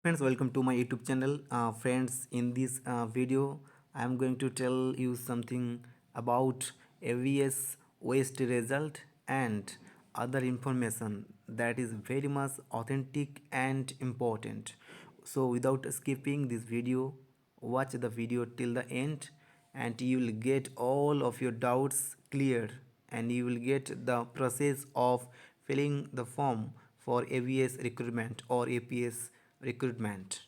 Friends, welcome to my YouTube channel. Friends, in this video, I am going to tell you something about AVS waste result and other information that is very much authentic and important. So, without skipping this video, watch the video till the end, and you will get all of your doubts cleared, and you will get the process of filling the form for AVS recruitment or APS recruitment.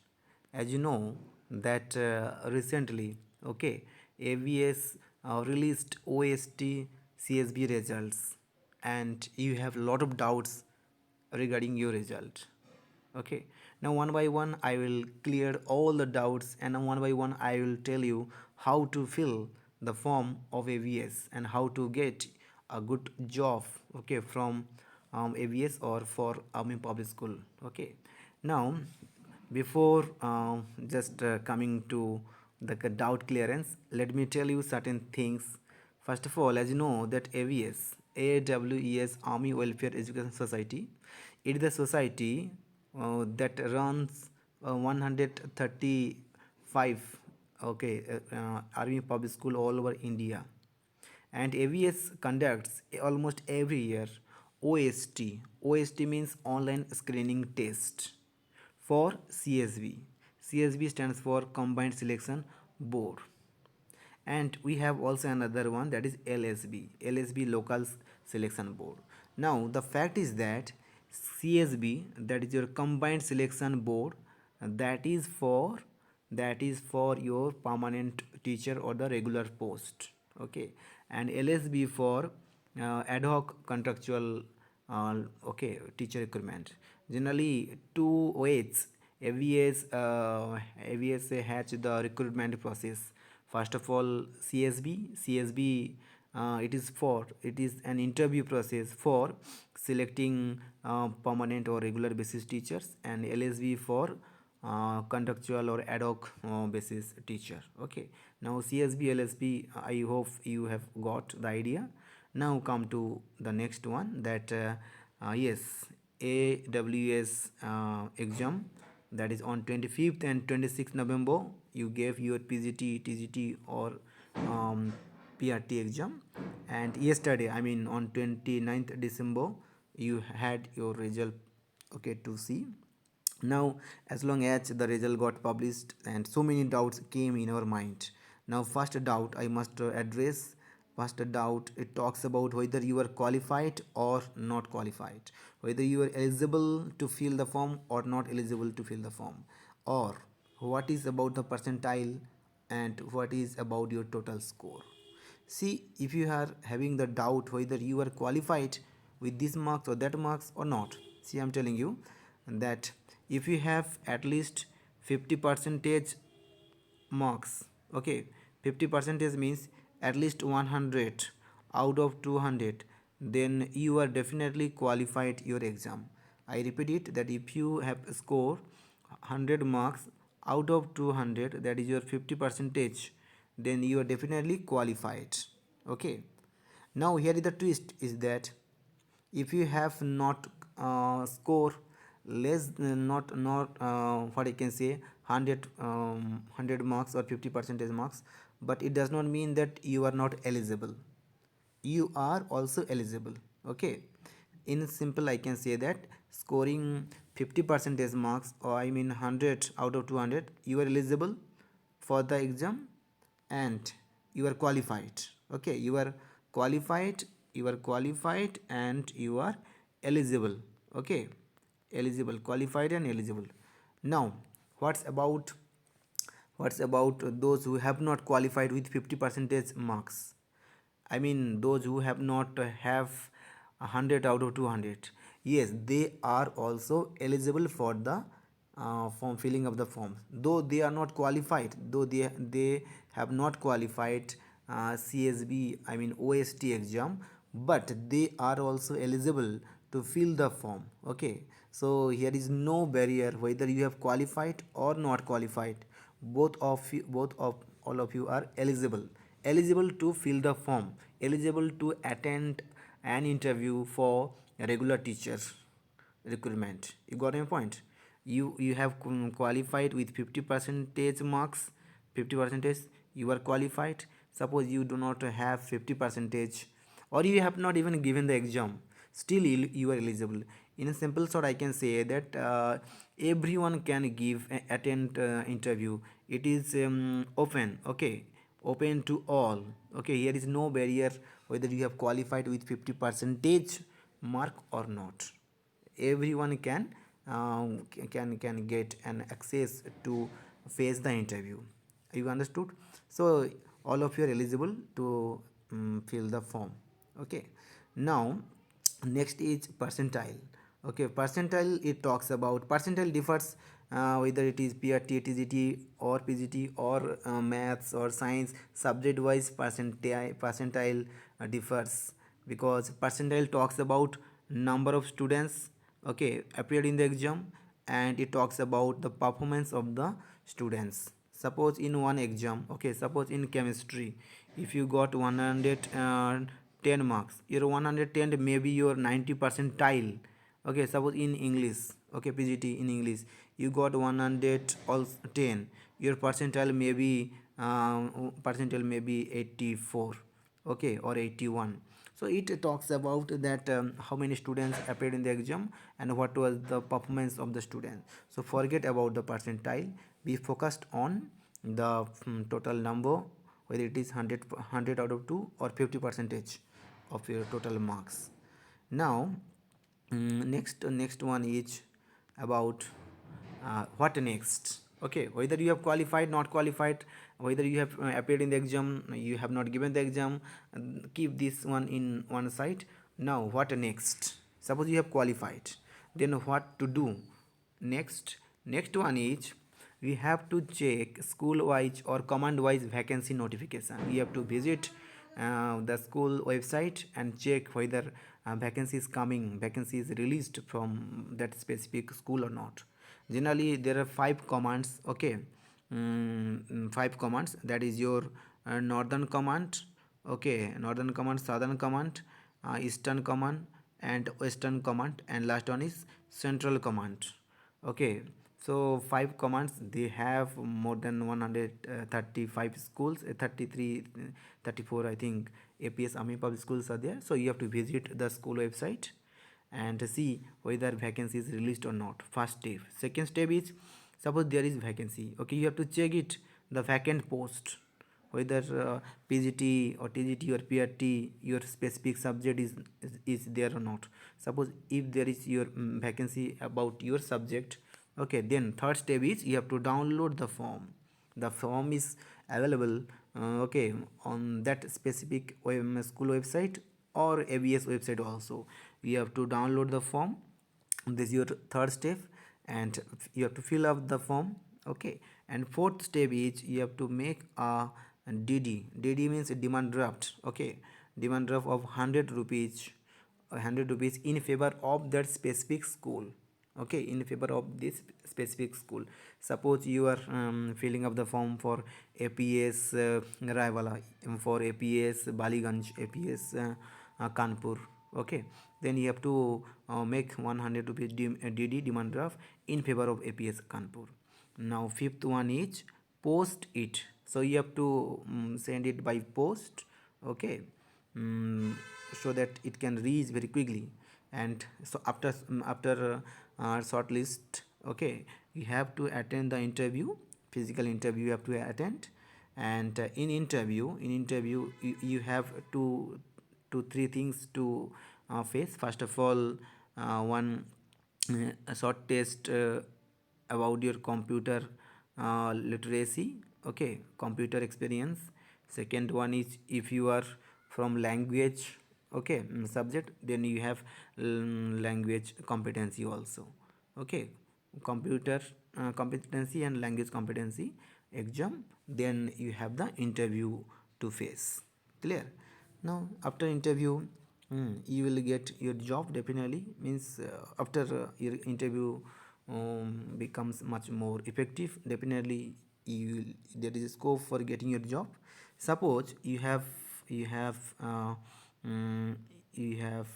As you know that recently, okay, AVS released OST CSB results, and you have a lot of doubts regarding your result. Okay, now one by one I will clear all the doubts, and one by one I will tell you how to fill the form of AVS and how to get a good job, okay, from AVS or for public school. Okay, now before just coming to the doubt clearance, let me tell you certain things. First of all, as you know that AVS, AWES, Army Welfare Education Society, it is the society that runs 135, okay, army public school all over India, and AVS conducts almost every year OST. OST means online screening test for CSB. CSB stands for Combined Selection Board, and we have also another one, that is LSB, local selection board. Now the fact is that CSB, that is your combined selection board, that is for your permanent teacher or the regular post, okay, and LSB for ad hoc contractual, okay, teacher recruitment. Generally two ways AVS hatch the recruitment process. First of all, CSB, it is an interview process for selecting permanent or regular basis teachers, and LSB for contractual or ad hoc basis teacher. Okay, now CSB, LSB, I hope you have got the idea. Now come to the next one, that yes, AWS exam, that is on 25th and 26th November you gave your PGT, TGT or PRT exam, and yesterday, I mean on 29th December, you had your result, okay, to see. Now as long as the result got published, and so many doubts came in our mind. Now first doubt I must address. First doubt, it talks about whether you are qualified or not qualified, whether you are eligible to fill the form or not eligible to fill the form, or what is about the percentile and what is about your total score. See, if you are having the doubt whether you are qualified with this marks or that marks or not, see, I'm telling you that if you have at least 50 percentage marks, okay, 50 percentage means at least 100 out of 200, then you are definitely qualified your exam. I repeat it, that if you have scored 100 marks out of 200, that is your 50 percentage, then you are definitely qualified. Okay, now here is the twist, is that if you have not score less than, not what I can say, 100 100 marks or 50 percentage marks, but it does not mean that you are not eligible. You are also eligible. Okay, in simple I can say that scoring 50 percentage marks, or I mean 100 out of 200, you are eligible for the exam, and you are qualified. Okay, you are qualified and you are eligible. Okay, eligible, qualified and eligible. Now what's about those who have not qualified with 50 percentage marks? I mean those who have not have 100 out of 200. Yes, they are also eligible for the form, filling of the forms, though they are not qualified, though they have not qualified CSB, I mean OST exam, but they are also eligible to fill the form. Okay, so here is no barrier whether you have qualified or not qualified. Both of all of you are eligible to fill the form, eligible to attend an interview for a regular teacher recruitment. You got my point? you have qualified with 50 percentage marks, 50 percentage, you are qualified. Suppose you do not have 50 percentage, or you have not even given the exam, still you are eligible. In a simple short, I can say that everyone can give attend interview. It is open, okay, open to all. Okay, here is no barrier whether you have qualified with 50 percentage mark or not. Everyone can get an access to face the interview. You understood? So all of you are eligible to fill the form. Okay, now next is percentile. Okay, percentile, it talks about percentile differs whether it is PRT, TGT or PGT or maths or science subject wise. Percentile differs because percentile talks about number of students, okay, appeared in the exam, and it talks about the performance of the students. Suppose in one exam, okay, suppose in chemistry, if you got 110 marks, your 110 maybe your 90 percentile. Okay, suppose in English, okay, PGT in English, you got 110, your percentile may be 84, okay, or 81. So it talks about that how many students appeared in the exam and what was the performance of the student. So forget about the percentile, be focused on the total number, whether it is 100 out of 2 or 50 percentage of your total marks. Now next one is about what next. Okay, whether you have qualified, not qualified, whether you have appeared in the exam, you have not given the exam, keep this one in one side. Now what next? Suppose you have qualified, then what to do next one is we have to check school wise or command wise vacancy notification. We have to visit the school website and check whether vacancy is released from that specific school or not. Generally there are five commands, okay. Five commands, that is your northern command, okay, northern command, southern command, eastern command and western command, and last one is central command. Okay, so five commands, they have more than 135 schools, 33, 34 I think APS Army public schools are there. So you have to visit the school website and see whether vacancy is released or not. First step. Second step is, suppose there is vacancy, okay, you have to check it, the vacant post, whether PGT or TGT or PRT, your specific subject is there or not. Suppose if there is your vacancy about your subject, okay, then third step is you have to download the form. The form is available okay, on that specific school website or ABS website also. You have to download the form. This is your third step, and you have to fill up the form, okay. And fourth step is you have to make a DD means demand draft, okay, demand draft of 100 rupees, 100 rupees in favor of that specific school, okay, in favor of this specific school. Suppose you are filling up the form for APS Raiwala, for APS Baliganj, APS Kanpur, okay, then you have to make 100 rupees DD demand draft in favor of APS Kanpur. Now fifth one is post it. So you have to send it by post, okay, so that it can reach very quickly. And so after shortlist, okay, you have to attend the interview, physical interview you have to attend. And in interview you have two three things to face. First of all, one a short test about your computer literacy, okay, computer experience. Second one is if you are from language, okay, subject, then you have language competency also, okay, computer competency and language competency exam. Then you have the interview to face. Clear? Now after interview, you will get your job definitely. Means after your interview becomes much more effective, definitely there is a scope for getting your job. Suppose you have um, you have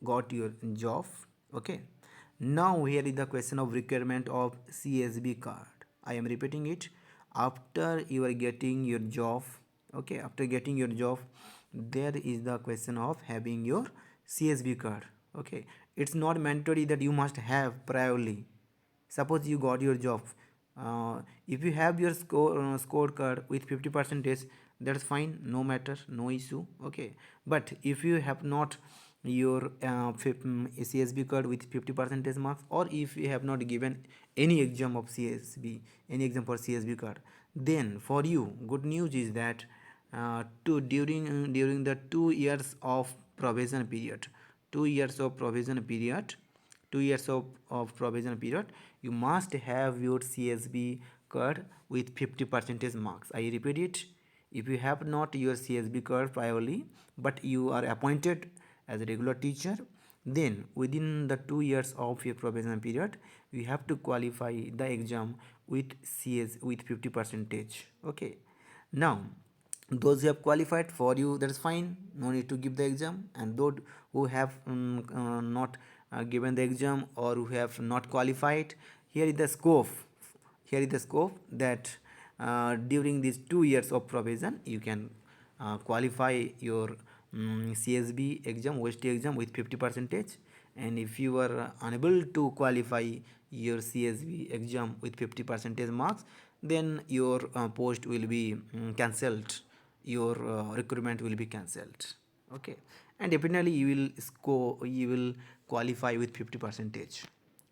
got your job, okay. Now here is the question of requirement of CSB card. I am repeating it. After you are getting your job, okay, after getting your job, there is the question of having your CSB card. Okay, it's not mandatory that you must have priorly. Suppose you got your job, if you have your scorecard with 50 percentage, that's fine, no matter, no issue. Okay, but if you have not your CSB card with 50 percentage marks, or if you have not given any exam of CSB, any exam for CSB card, then for you good news is that during the 2 years of probation period, 2 years of probation period 2 years of probation period, you must have your CSB card with 50 percentage marks. I repeat it. If you have not your CSB card priorly, but you are appointed as a regular teacher, then within the 2 years of your probation period, you have to qualify the exam with CS with 50 percentage. Okay. Now, those who have qualified, for you that is fine, no need to give the exam. And those who have not given the exam, or who have not qualified, here is the scope, that during these 2 years of probation you can qualify your CSB exam, OST exam with 50 percentage. And if you are unable to qualify your CSB exam with 50 percentage marks, then your post will be cancelled, your recruitment will be cancelled. Okay, and definitely you will qualify with 50 percentage.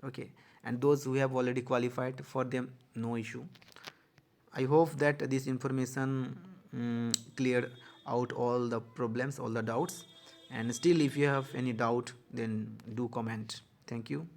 Okay, and those who have already qualified, for them no issue. I hope that this information cleared out all the problems, all the doubts. And still, if you have any doubt, then do comment. Thank you.